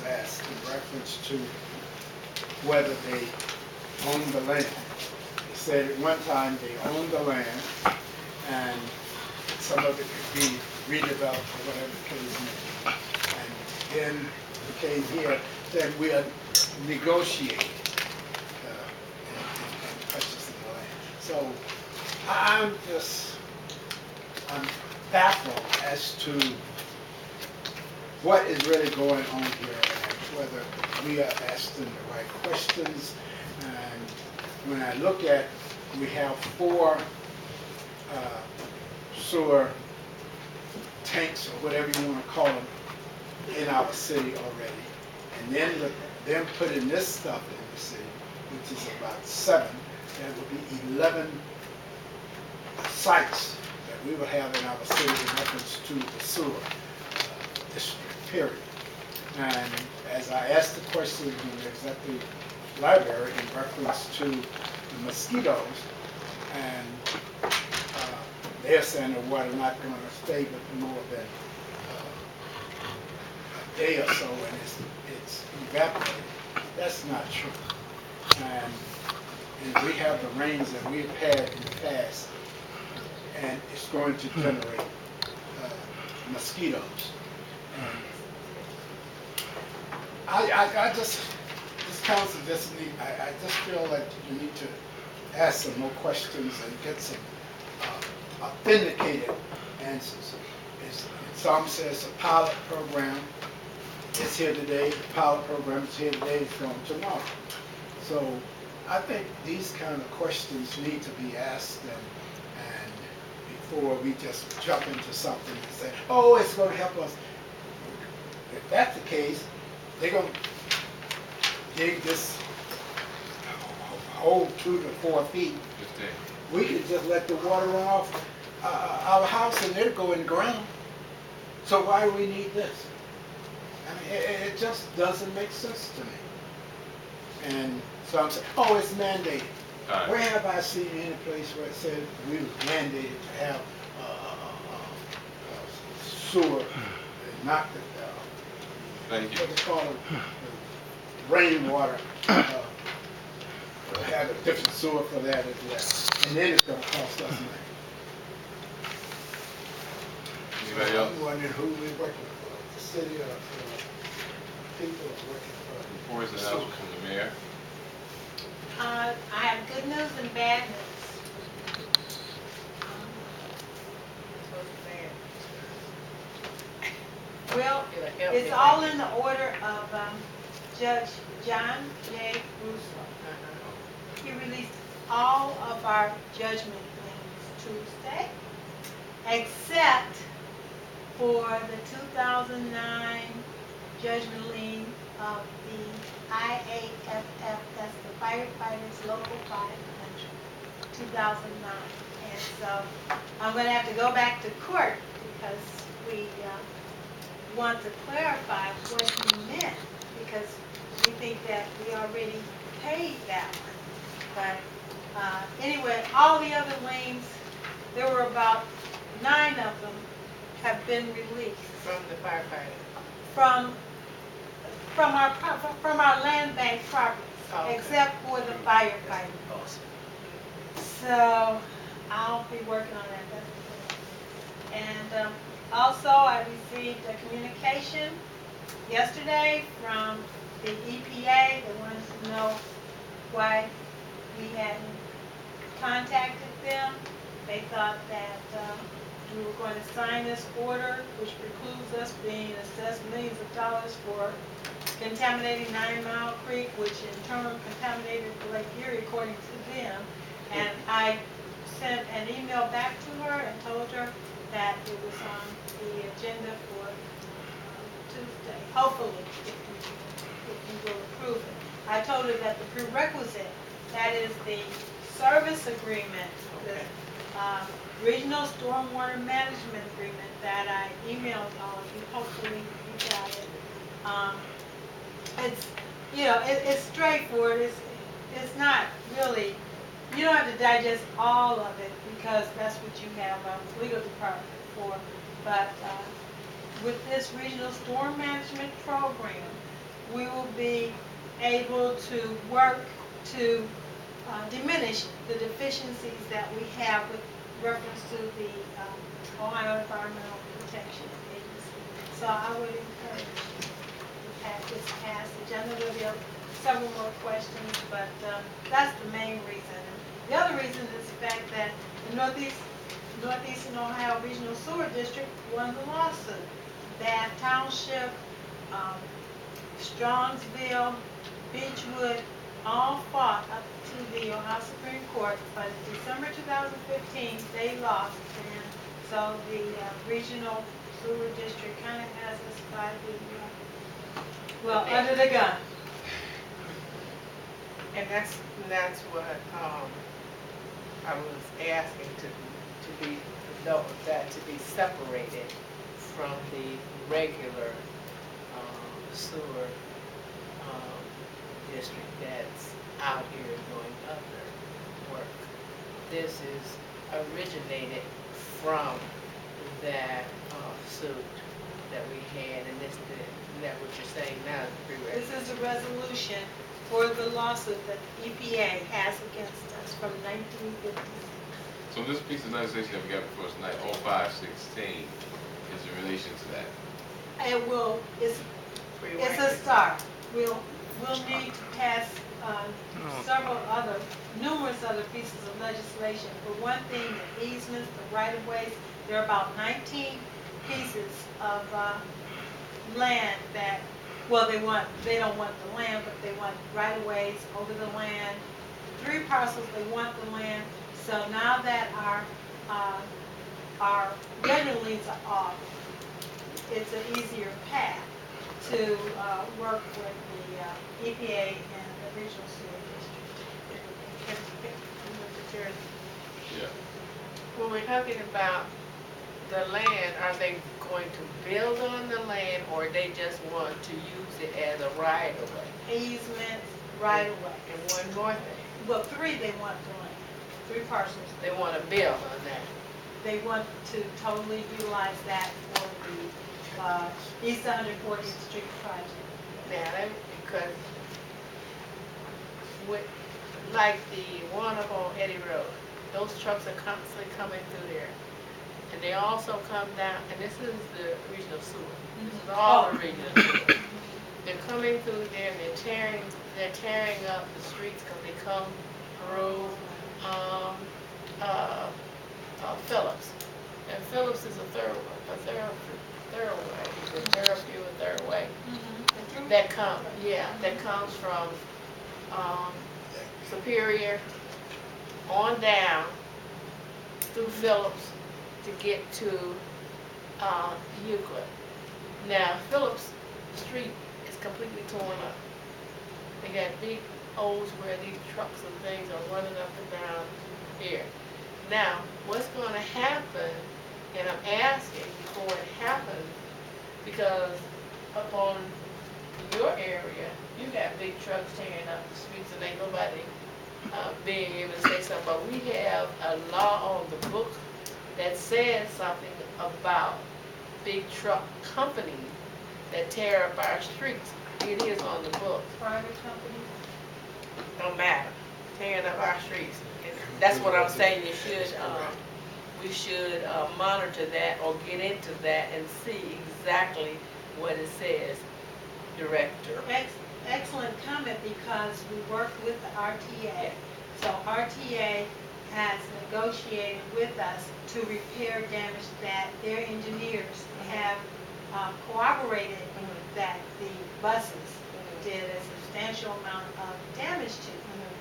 asked in reference to whether they own the land. They said at one time they owned the land, and some of it could be redeveloped or whatever the case may be. And then it came here that we are negotiating and purchasing the land. So I'm baffled as to what is really going on here and whether we are asking the right questions. And when I look at, we have 4 sewer tanks or whatever you want to call them in our city already. And then with them putting this stuff in the city, which is about 7, that would be 11 sites that we will have in our city in reference to the sewer district, period. And as I asked the question in the executive library in reference to the mosquitoes, and they're saying the water not going to stay but more than a day or so, and it's evaporated. That's not true. And we have the rains that we've had in the past, and it's going to generate mosquitoes. And I just, this council just need, I just feel like you need to ask some more questions and get some authenticated answers. Some says a pilot program is here today, the pilot program is here today, it's going tomorrow. So I think these kind of questions need to be asked, and before we just jump into something and say, oh, it's going to help us. If that's the case, they're going to dig this hole 2 to 4 feet. We could just let the water run off our house and it'll go in the ground. So why do we need this? I mean, it just doesn't make sense to me. And so I'm saying, oh, it's mandated. Right. Where have I seen any place where it says we were mandated to have sewer, not the, Thank you. what they call it, rainwater, have a different sewer for that as well. And then it's going to cost us money. Anybody So else? I'm wondering who we're working for, the city or the people working for. Reports and announcements from the mayor. I have good news and bad news. Well, it's all in the order of Judge John J. Russo. He released all of our judgment liens Tuesday, except for the 2009 judgment lien of the IAFF, that's the Firefighters Local 500, 2009. And so I'm going to have to go back to court because we want to clarify what he meant, because we think that we already paid that one. But anyway, all the other liens, there were about 9 of them, have been released. From the firefighter? From our land bank properties, okay. Except for the firefighter. Awesome. So I'll be working on that. And also I received a communication yesterday from the EPA. They wanted to know why we hadn't contacted them. They thought that we were going to sign this order, which precludes us being assessed millions of dollars for contaminating 9 Mile Creek, which in turn contaminated Lake Erie, according to them. And I sent an email back to her and told her that it was on the agenda for Tuesday, hopefully, if you will approve it. I told her that the prerequisite, that is the service agreement, the regional stormwater management agreement that I emailed all of you, hopefully you got it. It's, you know, it's straightforward. It's not really, you don't have to digest all of it because that's what you have a legal department for. But with this regional storm management program, we will be able to work to diminish the deficiencies that we have with reference to the Ohio Environmental Protection Agency. So I would encourage you to pass this passage. I know there'll be several more questions, but that's the main reason. The other reason is the fact that the Northeastern Ohio Regional Sewer District won the lawsuit. Bath Township, Strongsville, Beachwood, all fought up to the Ohio Supreme Court, but in December 2015, they lost, and so the regional sewer district kind of has us by the, under the gun. And that's what I was asking to be that to be separated from the regular sewer district that's out here doing other work. This is originated from that suit that we had, and this that what you're saying now is the prerequisite. This is a resolution for the lawsuit that the EPA has against us from 1956. So this piece of legislation that we got before us tonight, 0516, is in relation to that. It will, it's a start. We'll need to pass numerous other pieces of legislation. For one thing, the easements, the right-of-ways, there are about 19 pieces of land that, they don't want the land, but they want right-of-ways over the land. 3 parcels, they want the land. So now that our regular liens are off, it's an easier path to work with the EPA and the regional sewer district. Yeah. When we're talking about the land, are they going to build on the land, or they just want to use it as a right-of-way? Easements, right-of-way. And one more thing, Well, 3 they want the land, 3 parcels. they want to build on that. They want to totally utilize that for the East 140th Street project. Now, because with, like the one up on Eddie Road, those trucks are constantly coming through there. And they also come down, and this is the regional sewer. This is all the regional sewer. They're coming through there and they're tearing up the streets because they come through Phillips. And Phillips is a thoroughway. It's a thoroughway. That comes from Superior on down through Phillips to get to Euclid. Now, Phillips Street is completely torn up. They got big holes where these trucks and things are running up and down here. Now, what's going to happen, and I'm asking before it happens, because up on your area, you got big trucks tearing up the streets and ain't nobody being able to say something. But we have a law on the book that says something about big truck companies that tear up our streets. It is on the book. Private companies? Don't matter. Tearing up our streets. And that's what I'm saying. We should monitor that or get into that and see exactly what it says, Director. Excellent comment, because we work with the RTA. So RTA has negotiated with us to repair damage that their engineers have corroborated that the buses did a substantial amount of damage to.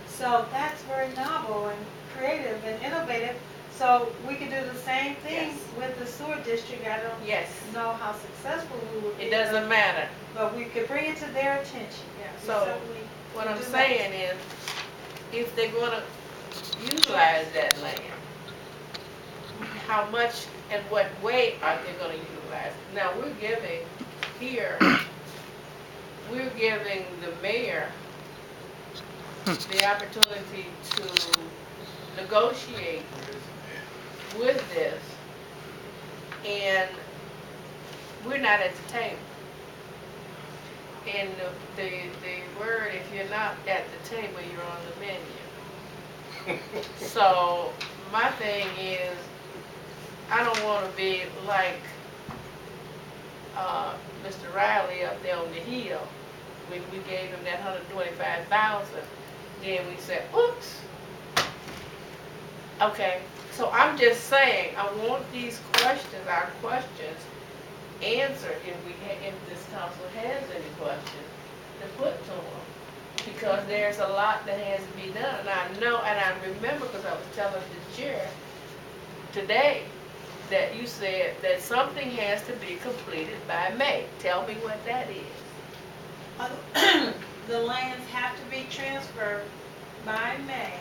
So that's very novel and creative and innovative. So we could do the same thing with the sewer district. I don't know how successful we would be. It doesn't matter. But we could bring it to their attention. So what I'm saying is, if they're going to utilize that land, how much and what way are they going to utilize it? Now, we're giving the mayor the opportunity to negotiate with this, and we're not at the table. in the word, if you're not at the table, you're on the menu. So my thing is, I don't want to be like Mr. Riley up there on the hill when we gave him that 125,000. Then we said, oops. Okay, so I'm just saying, I want these questions, our questions, answered if this council has any questions to put to them. Because there's a lot that has to be done, and I know, and I remember, because I was telling the chair today, that you said that something has to be completed by May. Tell me what that is. The lands have to be transferred by May.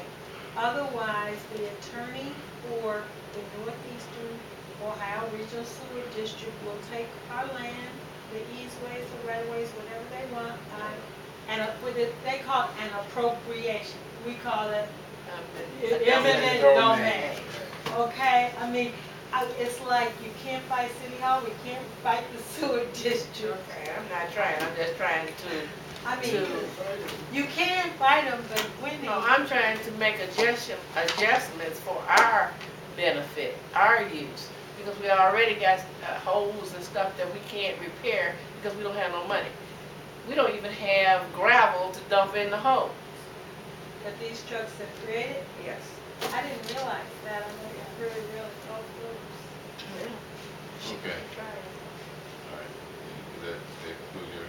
Otherwise, the attorney for the Northeastern Ohio Regional Sewer District will take our land, the easeways, the right-of-ways, whatever they want, they call it an appropriation. We call it eminent domain. Okay? I mean, it's like you can't fight City Hall, we can't fight the sewer district. Okay, I'm not trying, I'm just trying to. I mean, you can fight them, but when No, I'm trying to make adjustments for our benefit, our use. Because we already got holes and stuff that we can't repair because we don't have no money. We don't even have gravel to dump in the hole. that these trucks have created. Yes. I didn't realize that. I know you're really tough groups. Okay. All right. Does that conclude your?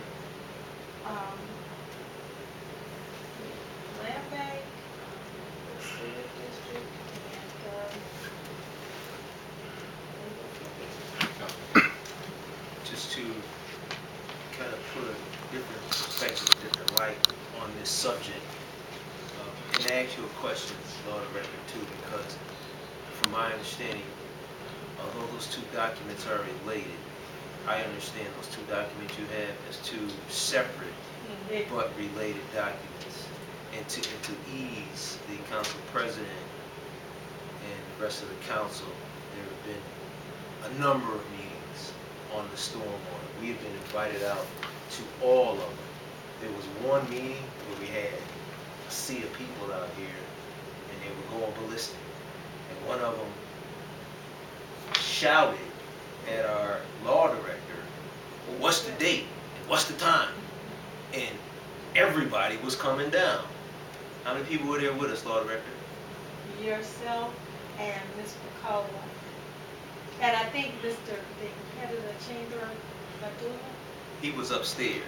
Land bank, the sewer district, Just to kind of put a different perspective, a different light on this subject, and ask you a question, Law of Record, too, because from my understanding, although those two documents are related, I understand those two documents you have as two separate but related documents. And to ease the council president and the rest of the council, there have been a number of meetings on the stormwater. We have been invited out to all of them. There was one meeting where we had a sea of people out here and they were going ballistic. And one of them shouted at our law director, well, what's the date? And what's the time? And everybody was coming down. How many people were there with us, law director? yourself and Ms. McCullough. And I think the head of the chamber, Abdullah. He was upstairs.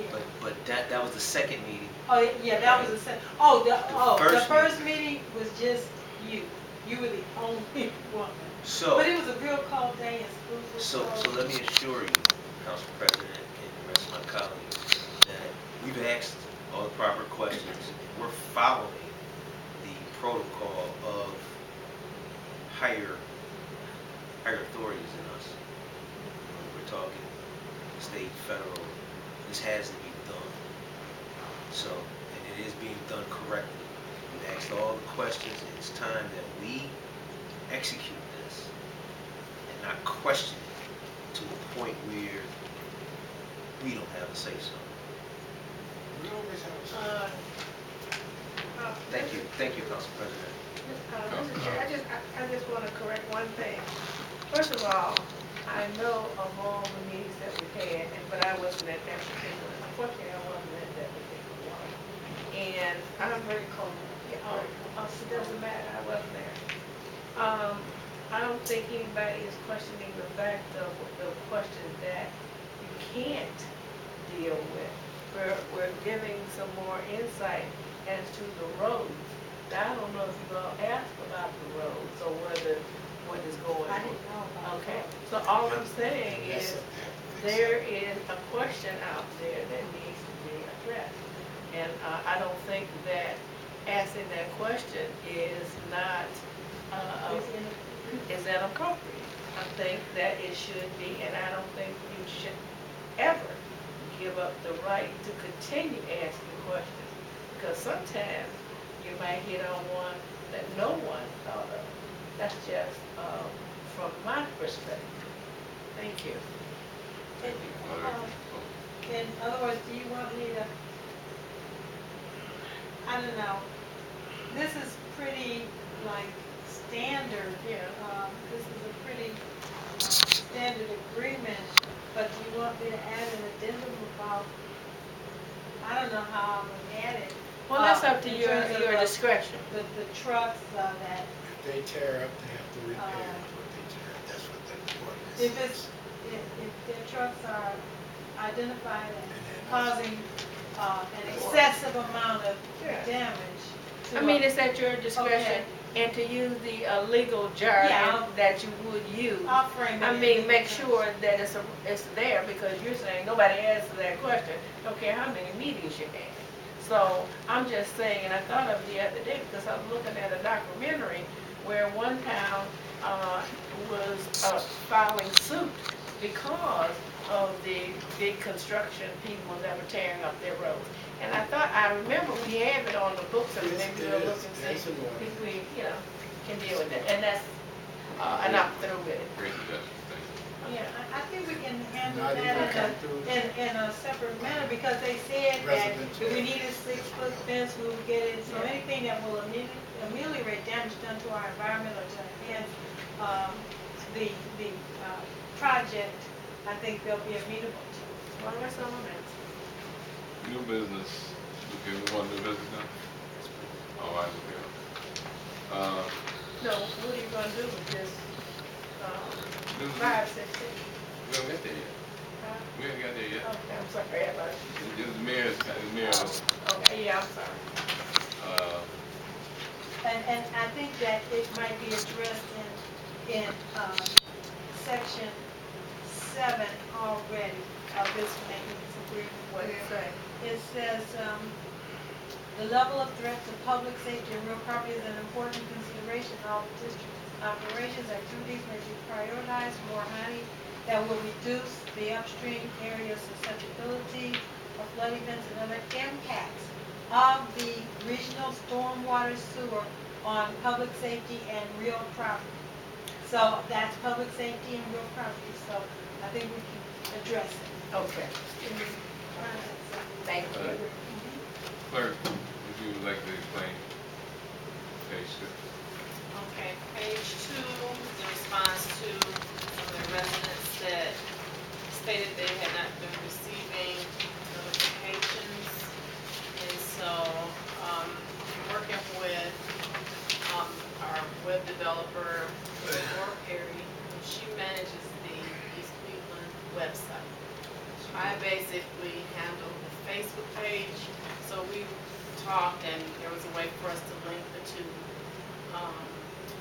Yeah. But that was the second meeting. Oh, yeah, that was the second. The first meeting was just you. You were the only one. So, but it was a real cold day in school. So let me assure you, Council President and the rest of my colleagues, that we've asked all the proper questions. We're following the protocol of higher authorities than us. We're talking state, federal. This has to be done. So, and it is being done correctly. We've asked all the questions. It's time that we execute this and not question it to a point where we don't have a say-so. We always have a say. Thank you, Council President. Mr. Chair, I just want to correct one thing. First of all, I know of all the meetings that we've had, but I wasn't at that particular, unfortunately, I wasn't at that particular one. And I'm very cold. It doesn't matter, I wasn't there. I don't think anybody is questioning the fact of the question that you can't deal with. We're giving some more insight as to the roads. Now, I don't know if you all asked about the roads or what is going on. I didn't know about Okay, that. so all I'm saying is there is a question out there that needs to be addressed. And I don't think that asking that question is not is inappropriate. I think that it should be, and I don't think you should ever give up the right to continue asking questions. Because sometimes you might hit on one that no one thought of. That's just from my perspective. Thank you. in other words, do you want me to, I don't know, this is pretty like standard. Yeah. This is a pretty standard agreement, but do you want me to add an addendum about, I don't know how I would add it. Well, that's up to in your terms of, discretion. The trucks that, If they tear up, they have to repair what they tear up. That's what the ordinance if is. it's, if their trucks are identified as And then causing an excessive amount of Yeah. damage to I mean, a- it's at your discretion, and to use the legal jargon Yeah. that you would use. I'll frame it. I in mean, legal make terms. sure that it's there, because you're saying nobody answered that question, don't care how many meetings you had. So, I'm just saying, and I thought of the other day, because I was looking at a documentary where one town was filing suit because of the big construction people that were tearing up their roads. And I remember we have it on the books, and Yes, maybe it we'll look is. and That's see an ordinance. if we, can deal with it. And that's, and I'm through with it. Great suggestion, thank you. Yeah, I think we can handle Not even that come through in a separate manner, because they said that residential. if we need a 6-foot fence, we will get it. So Yeah. anything that will ameliorate damage done to our environment or to enhance the project, I think they'll be amenable to. Well, that's all I'm asking. New business, okay, we want new business now? All right, okay. No, what are you gonna do with this, New business? 516? We haven't got there yet. We haven't got there yet. Okay, I'm sorry about it. It's the mayor's, Okay, yeah, I'm sorry. And I think that it might be addressed in section 7 already of this maintenance agreement. What did it say? It says, the level of threat to public safety and real property is an important consideration. All district's operations, activities may be prioritized more highly that will reduce the upstream area susceptibility of flood events and other impacts of the regional stormwater sewer on public safety and real property. So that's public safety and real property, so I think we can address it. Okay, thank you. clerk, would you like to explain page 2? Okay, page 2, the response to some of the residents that stated they had not been receiving notifications. And so, working with our web developer, Laura Perry, she manages the East Cleveland website. I basically handle the Facebook page, so we talked and there was a way for us to link the two.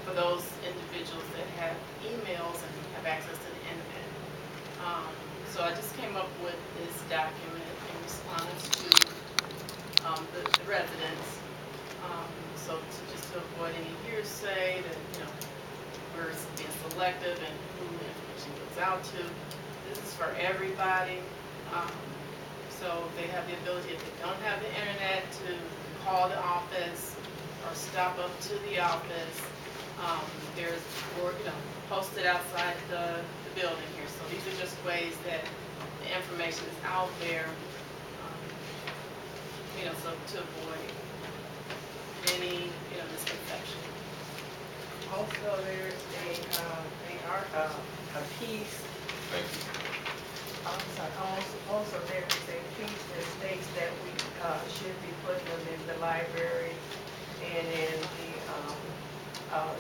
For those individuals that have emails and have access to the internet. So I just came up with this document in response to the residents. So just to avoid any hearsay, that, we're being selective and who information goes out to. This is for everybody. So they have the ability, if they don't have the internet, to call the office or stop up to the office. There's, posted outside the building here. So these are just ways that the information is out there, so to avoid any, misconception. Also, there's a piece, Thank you. I'm sorry, also there is a piece that states that we should be putting them in the library and in the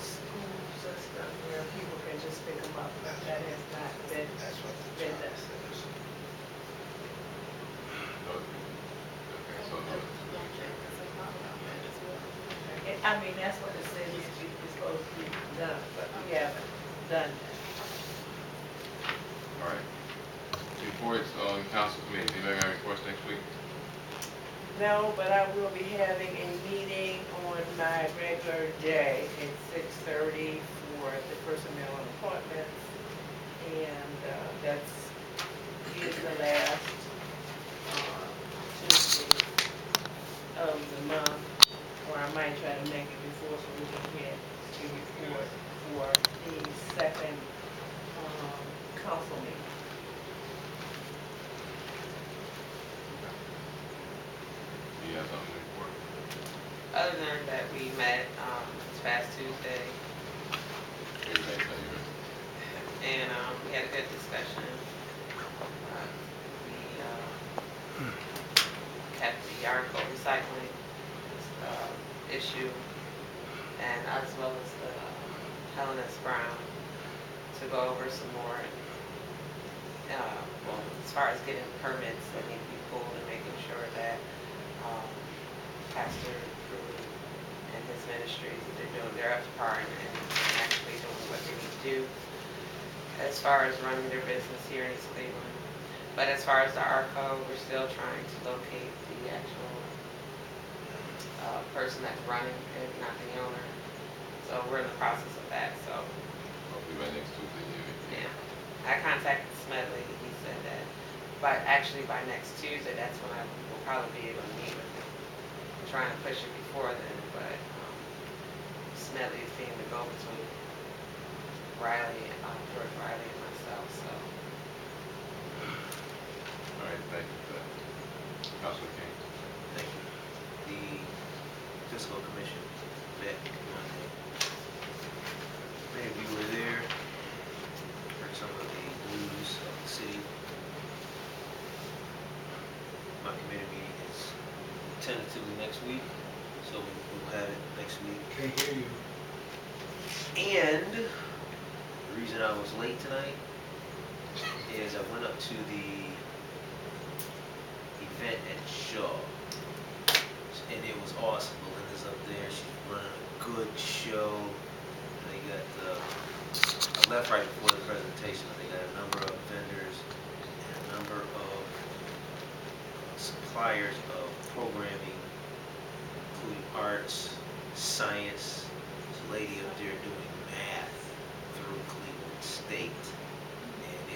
school system where people can just pick them up. That has not been That's what the been charter done. says. Okay, so, I mean, that's what it says is supposed to be done, but we haven't done that. all right. Reports on council committee, anybody got reports next week? No, but I will be having a meeting on my regular day at 6:30 for the personnel and appointments. And that's is the last Tuesday of the month, or I might try to make it before so we can get the report for the second council meeting. have something to report? Other than that, we met, this past Tuesday, Everybody's on yours. and, we had a good discussion. We kept the article recycling, issue, and as well as the Helen S. Brown to go over some more, well, as far as getting permits that need to be pulled and making sure that, Pastor Drew and his ministry, they're doing their part and actually doing what they need to do as far as running their business here in East Cleveland. But as far as the ARCO, we're still trying to locate the actual person that's running it, not the owner. So we're in the process of that, so, Hopefully by next Tuesday, you. yeah. I contacted Smedley, he said that, by next Tuesday, that's when I will probably be able to meet with him. I'm trying to push it before then, but, Smedley is being the go-between Riley, George Riley and myself, so. All right, thank you for that. Councilman King. Thank you. The fiscal commission met Monday. Many of you were there, heard some of the news of the city. My committee meeting is tentatively next week, so we'll have it next week. Can't hear you. And the reason I was late tonight is I went up to the event at Shaw, and it was awesome. Belinda's up there, she's running a good show. They got, I left right before the presentation, they got a number of vendors and a number of suppliers of programming, including arts, science. There's a lady up there doing math through Cleveland State,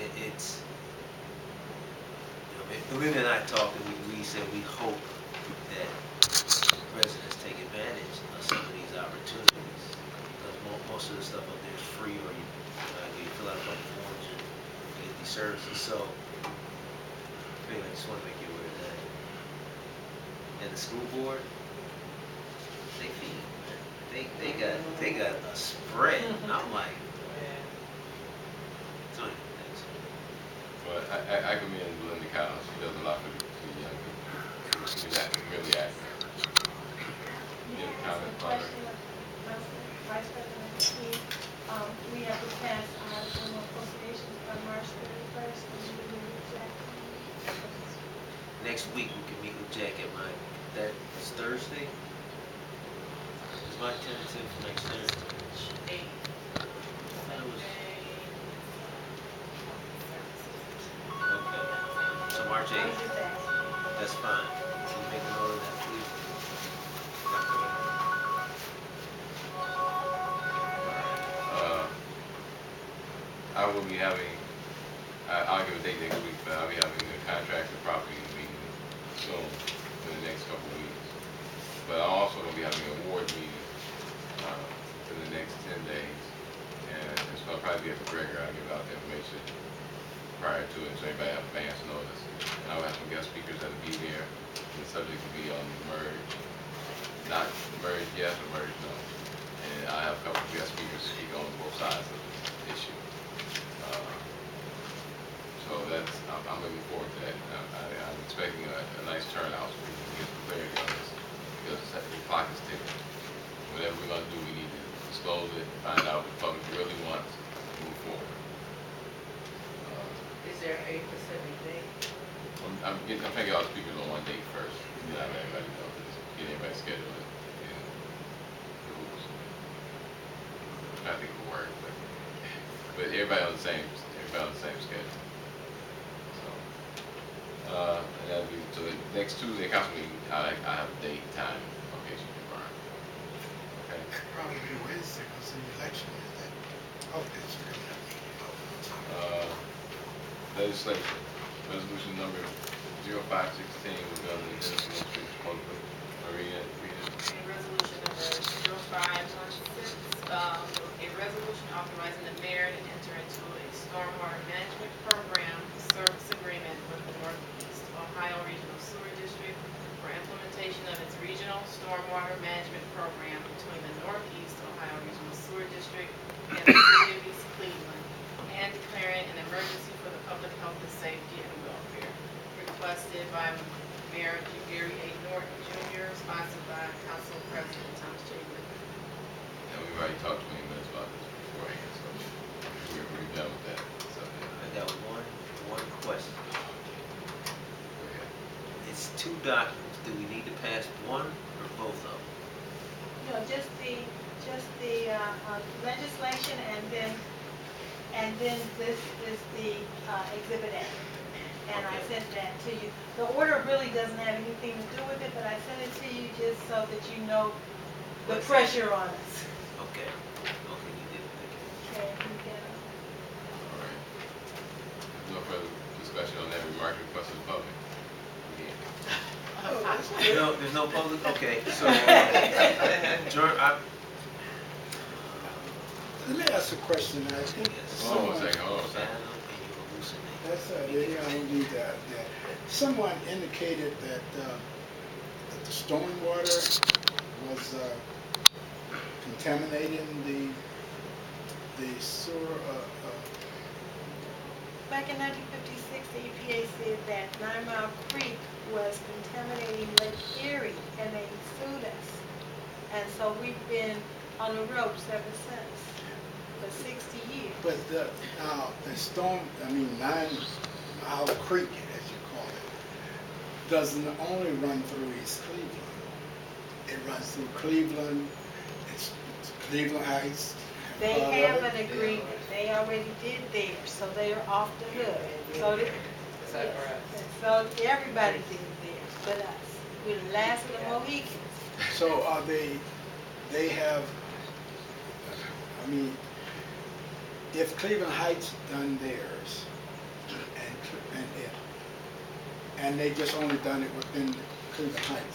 and it's, Belinda and I talked, and we said we hope that residents take advantage of some of these opportunities, because most of the stuff up there is free, or you fill out a couple forms and you get these services. So anyway, I just want to make you aware of that. And the school board, they feed, man. They got a spread. I'm like, so anyway, thanks. Well, I commend Belinda Collins. She does a lot for the young people. She's really active. You have a comment, Connor? Vice President McKee, we have to pass our general appropriations by March 31st, and we will reject. Next week we can meet with Jack at that's Thursday? Is my tentative for next Thursday? Okay, so March 8th, that's fine. Can you make a note of that, please? I will be having, I'll give a date next week, but I'll be having a contractor property meeting soon, in the next couple of weeks. But I'm also going to be having an award meeting in the next 10 days. And it's going to probably be at the Gregor. I'll give out the information prior to it, so everybody have advance notice. And I'll have some guest speakers that'll be there. And the subject will be on merge. Not merge yes or merge no. And I have a couple of guest speakers speak on both sides of this issue. So that's, I'm looking forward to that. I'm expecting a nice turnout so we can get some clarity on this, because the clock is ticking. Whatever we're gonna do, we need to disclose it, find out what the public really wants, and move forward. Is there a specific date? I'm trying to get all the speakers on one date first, and then I let everybody know, get everybody scheduled and the rules. I think it will work, but everybody on the same schedule. And that'll be, so the next Tuesday council meeting, I have a date, time, location confirmed. Okay? Probably be Wednesday, because the election is that. Oh, that's really. Legislation, resolution number 0516 was done in the administration public. Maria, read it. Okay, resolution number 0516, a resolution authorizing the mayor to enter into a stormwater management program service agreement with the Northeast Ohio Regional Sewer District for implementation of stormwater management program between the Northeast Ohio Regional Sewer District and the City of East Cleveland, and declaring an emergency for the public health and safety and welfare. Requested by Mayor Gary Norton Jr., sponsored by Council President Thomas J. Wood. And we've already talked 20 minutes about this beforehand, so we're pretty done with that subject. I got one question. Go ahead. It's two documents. Do we need to pass one or both of them? No, just the legislation, and then this is the Exhibit A. And I Okay. sent that to you. The order really doesn't have anything to do with it, but I sent it to you just so that you know the pressure on us. Okay. Okay, you did. Thank you. Okay, you get it. All right. No further discussion on that remark. Request of the public. Yeah. No, there's no public, okay, so, Let me ask a question. I think Hold on a someone, second. that's, yeah, I don't need that. Someone indicated that the stormwater was contaminating the sewer. Back in 1956, the EPA said that 9 Mile Creek was contaminating Lake Erie, and they sued us. And so we've been on the ropes ever since, for 60 years. But the storm, 9 Mile Creek, as you call it, doesn't only run through East Cleveland. It runs through Cleveland, it's Cleveland Heights. They part of have it. an agreement, they already did theirs, so they're off the hook. So, so everybody did theirs, but us. We're the last of the Mohicans. So are they have, if Cleveland Heights done theirs, and they just only done it within Cleveland Heights,